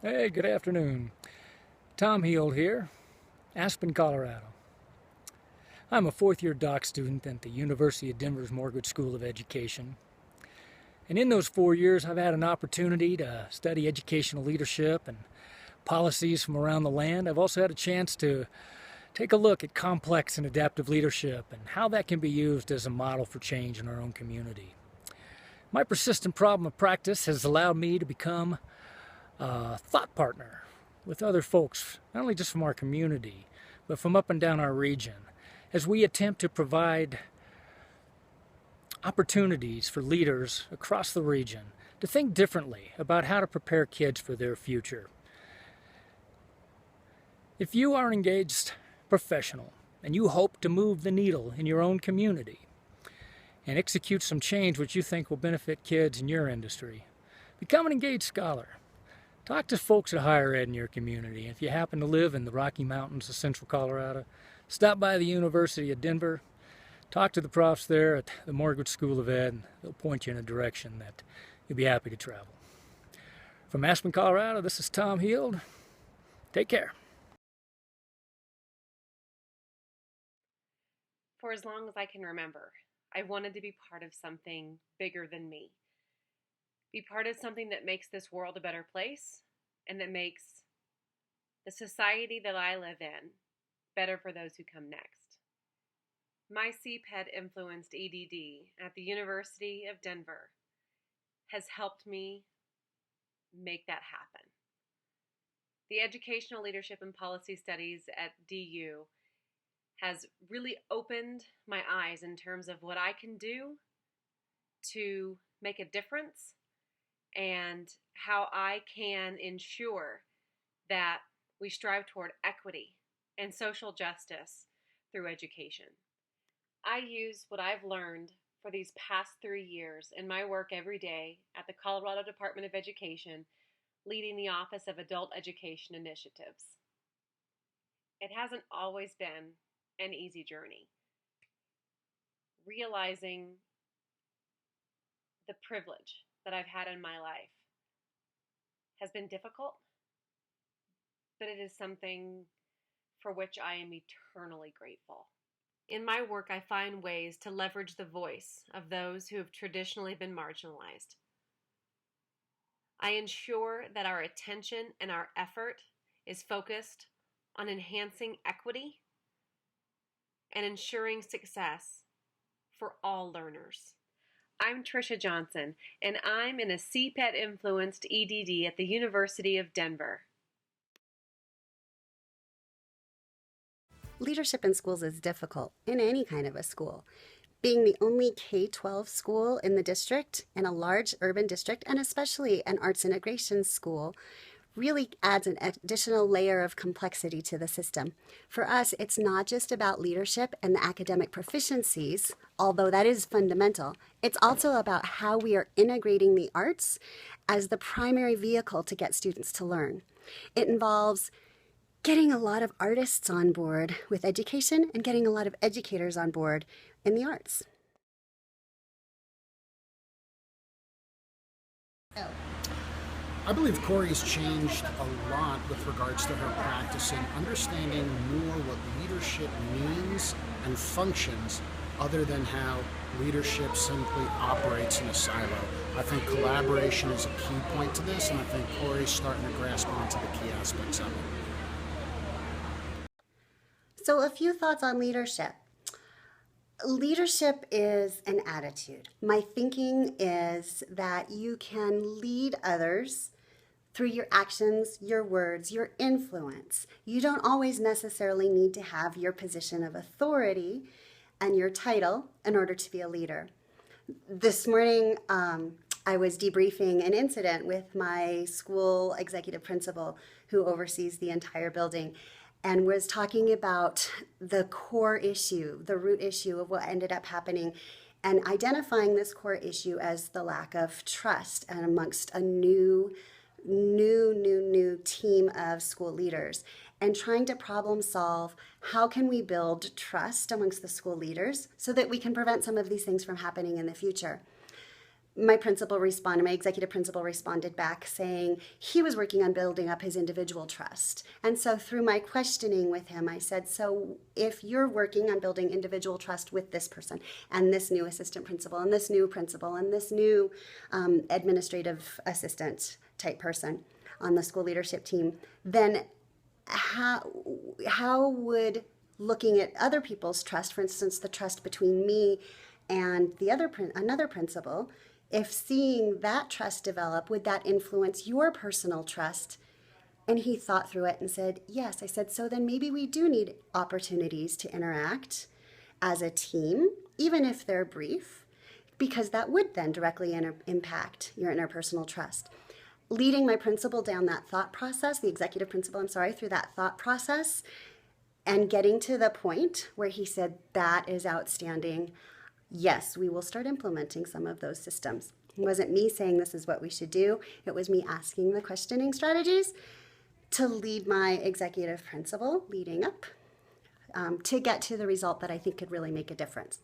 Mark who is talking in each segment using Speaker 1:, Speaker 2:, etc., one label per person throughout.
Speaker 1: Hey, good afternoon. Tom Heald here, Aspen, Colorado. I'm a fourth-year doc student at the University of Denver's Morgridge School of Education. And in those 4 years, I've had an opportunity to study educational leadership and policies from around the land. I've also had a chance to take a look at complex and adaptive leadership and how that can be used as a model for change in our own community. My persistent problem of practice has allowed me to become a thought partner with other folks, not only just from our community, but from up and down our region, as we attempt to provide opportunities for leaders across the region to think differently about how to prepare kids for their future. If you are an engaged professional and you hope to move the needle in your own community and execute some change which you think will benefit kids in your industry, become an engaged scholar. Talk to folks at higher ed in your community. If you happen to live in the Rocky Mountains of Central Colorado, stop by the University of Denver, talk to the profs there at the Morgridge School of Ed, and they'll point you in a direction that you'll be happy to travel. From Aspen, Colorado, this is Tom Heald. Take care.
Speaker 2: For as long as I can remember, I wanted to be part of something bigger than me. Be part of something that makes this world a better place and that makes the society that I live in better for those who come next. My CPED-influenced EDD at the University of Denver has helped me make that happen. The Educational Leadership and Policy Studies at DU has really opened my eyes in terms of what I can do to make a difference and how I can ensure that we strive toward equity and social justice through education. I use what I've learned for these past 3 years in my work every day at the Colorado Department of Education, leading the Office of Adult Education Initiatives. It hasn't always been an easy journey. Realizing the privilege that I've had in my life has been difficult, but it is something for which I am eternally grateful. In my work, I find ways to leverage the voice of those who have traditionally been marginalized. I ensure that our attention and our effort is focused on enhancing equity and ensuring success for all learners. I'm Tricia Johnson, and I'm in a CPED-influenced EDD at the University of Denver.
Speaker 3: Leadership in schools is difficult in any kind of a school. Being the only K-12 school in the district, in a large urban district, and especially an arts integration school, really adds an additional layer of complexity to the system. For us, it's not just about leadership and the academic proficiencies, although that is fundamental. It's also about how we are integrating the arts as the primary vehicle to get students to learn. It involves getting a lot of artists on board with education and getting a lot of educators on board in the arts.
Speaker 4: I believe Corey's changed a lot with regards to her practice and understanding more what leadership means and functions other than how leadership simply operates in a silo. I think collaboration is a key point to this, and I think Corey's starting to grasp onto the key aspects of it.
Speaker 3: So a few thoughts on leadership. Leadership is an attitude. My thinking is that you can lead others through your actions, your words, your influence. You don't always necessarily need to have your position of authority and your title in order to be a leader. This morning, I was debriefing an incident with my school executive principal who oversees the entire building, and was talking about the core issue, the root issue of what ended up happening, and identifying this core issue as the lack of trust and amongst a new team of school leaders, and trying to problem solve how can we build trust amongst the school leaders so that we can prevent some of these things from happening in the future. my executive principal responded back saying he was working on building up his individual trust. And so through my questioning with him, I said, so if you're working on building individual trust with this person and this new assistant principal and this new principal and this new administrative assistant type person on the school leadership team, then how would looking at other people's trust, for instance, the trust between me and another principal, if seeing that trust develop, would that influence your personal trust? And he thought through it and said, yes. I said, so then maybe we do need opportunities to interact as a team, even if they're brief, because that would then directly impact your interpersonal trust. Leading my principal down that thought process, the executive principal, through that thought process, and getting to the point where he said, that is outstanding. Yes, we will start implementing some of those systems. It wasn't me saying this is what we should do. It was me asking the questioning strategies to lead my executive principal leading up to get to the result that I think could really make a difference.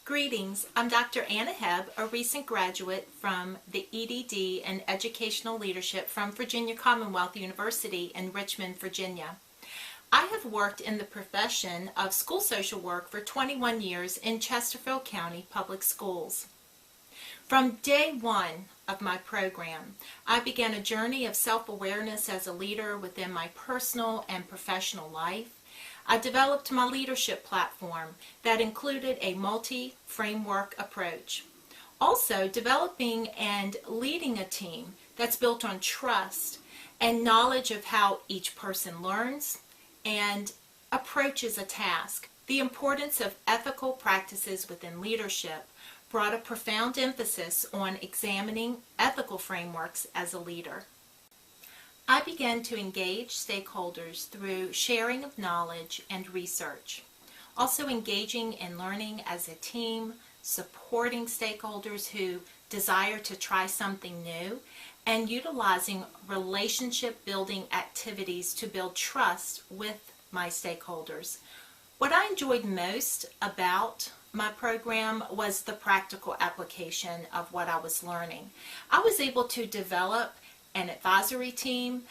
Speaker 5: Greetings, I'm Dr. Anna Hebb, a recent graduate from the Ed.D. in Educational Leadership from Virginia Commonwealth University in Richmond, Virginia. I have worked in the profession of school social work for 21 years in Chesterfield County Public Schools. From day one of my program, I began a journey of self-awareness as a leader within my personal and professional life. I developed my leadership platform that included a multi-framework approach. Also, developing and leading a team that's built on trust and knowledge of how each person learns and approaches a task. The importance of ethical practices within leadership brought a profound emphasis on examining ethical frameworks as a leader. I began to engage stakeholders through sharing of knowledge and research. Also engaging in learning as a team, supporting stakeholders who desire to try something new, and utilizing relationship building activities to build trust with my stakeholders. What I enjoyed most about my program was the practical application of what I was learning. I was able to develop an advisory team,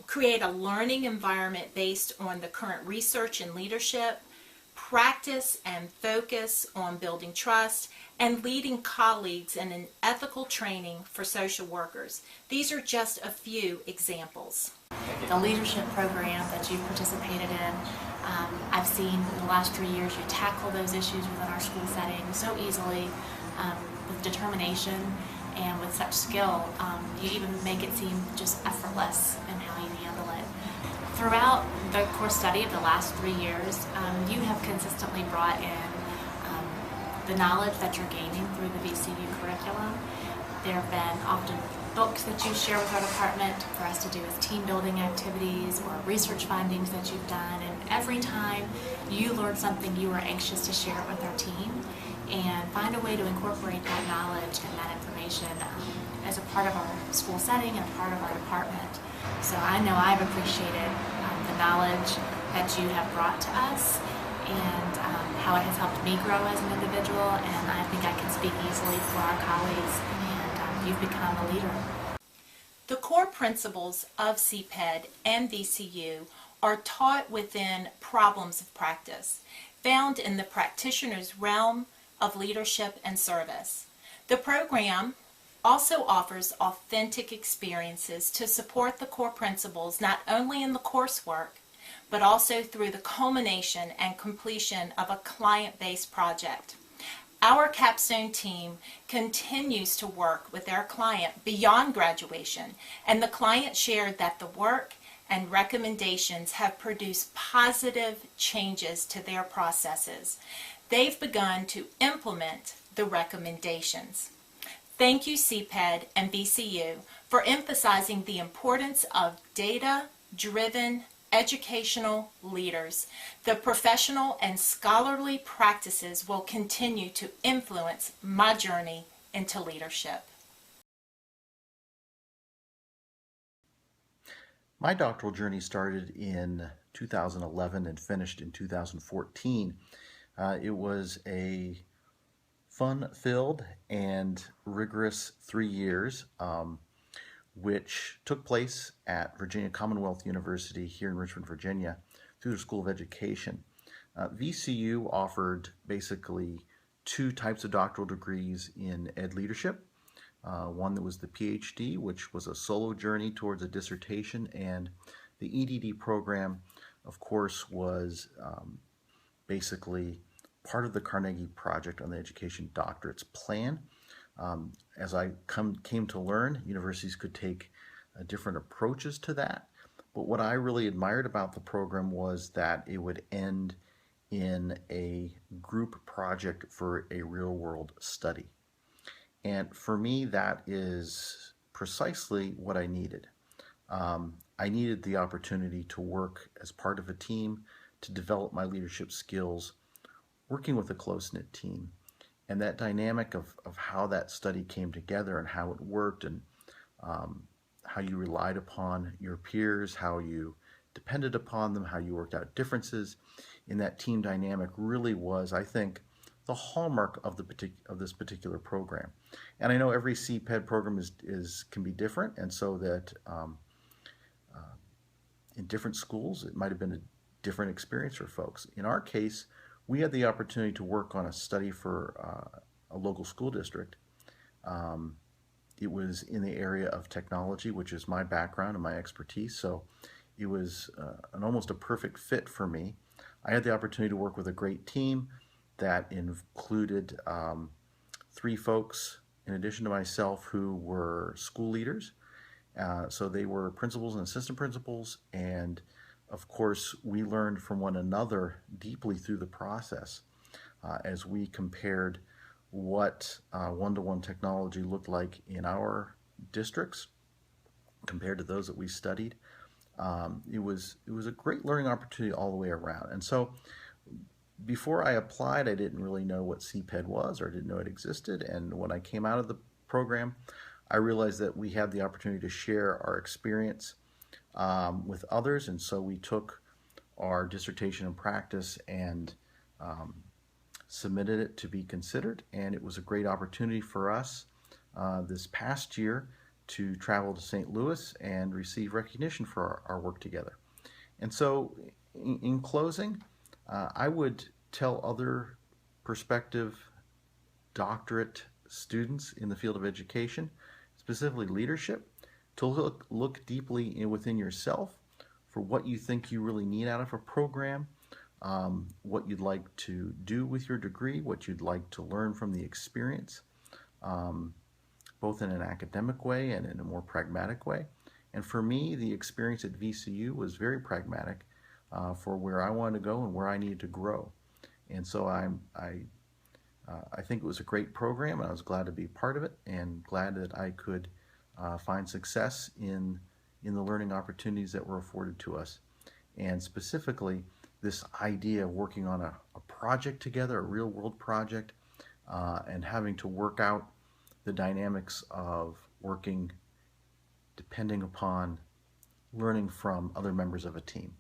Speaker 5: create a learning environment based on the current research and leadership, practice and focus on building trust, and leading colleagues in an ethical training for social workers. These are just a few examples.
Speaker 6: The leadership program that you've participated in, I've seen in the last 3 years you tackle those issues within our school setting so easily, with determination and with such skill. You even make it seem just effortless in how you handle it. Throughout the course study of the last 3 years, you have consistently brought in the knowledge that you're gaining through the VCU curriculum. There have been often books that you share with our department for us to do as team building activities or research findings that you've done, and every time you learn something you are anxious to share it with our team and find a way to incorporate that knowledge and that information as a part of our school setting and a part of our department. So I know I've appreciated the knowledge that you have brought to us and how it has helped me grow as an individual, and I think I can speak easily for our colleagues, and you've become a leader.
Speaker 5: The core principles of CPED and VCU are taught within problems of practice, found in the practitioner's realm of leadership and service. The program also offers authentic experiences to support the core principles not only in the coursework, but also through the culmination and completion of a client-based project. Our capstone team continues to work with our client beyond graduation, and the client shared that the work and recommendations have produced positive changes to their processes. They've begun to implement the recommendations. Thank you, CPED and VCU, for emphasizing the importance of data-driven educational leaders. The professional and scholarly practices will continue to influence my journey into leadership.
Speaker 7: My doctoral journey started in 2011 and finished in 2014. It was a fun-filled and rigorous 3 years, which took place at Virginia Commonwealth University here in Richmond, Virginia, through the School of Education. VCU offered basically 2 types of doctoral degrees in ed leadership. One that was the PhD, which was a solo journey towards a dissertation, and the EDD program, of course, was basically part of the Carnegie Project on the Education Doctorate's plan. As I came to learn, universities could take different approaches to that. But what I really admired about the program was that it would end in a group project for a real-world study. And for me, that is precisely what I needed. I needed the opportunity to work as part of a team, to develop my leadership skills, working with a close-knit team. And that dynamic of how that study came together and how it worked, and how you relied upon your peers, how you depended upon them, how you worked out differences in that team dynamic really was, I think, the hallmark of this particular program. And I know every CPED program can be different, and so that in different schools it might have been a different experience for folks. In our case, we had the opportunity to work on a study for a local school district. It was in the area of technology, which is my background and my expertise, so it was almost a perfect fit for me. I had the opportunity to work with a great team that included 3 folks, in addition to myself, who were school leaders. So they were principals and assistant principals, and of course we learned from one another deeply through the process as we compared what one-to-one technology looked like in our districts compared to those that we studied. It was a great learning opportunity all the way around. And so before I applied, I didn't really know what CPED was, or didn't know it existed. And when I came out of the program, I realized that we had the opportunity to share our experience with others. And so we took our dissertation and practice and submitted it to be considered. And it was a great opportunity for us this past year to travel to St. Louis and receive recognition for our work together. And so in closing, I would tell other prospective doctorate students in the field of education, specifically leadership, to look deeply within yourself for what you think you really need out of a program, what you'd like to do with your degree, what you'd like to learn from the experience, both in an academic way and in a more pragmatic way. And for me, the experience at VCU was very pragmatic for where I wanted to go and where I needed to grow. And so I think it was a great program, and I was glad to be part of it, and glad that I could find success in the learning opportunities that were afforded to us. And specifically, this idea of working on a project together, a real-world project, and having to work out the dynamics of working depending upon learning from other members of a team.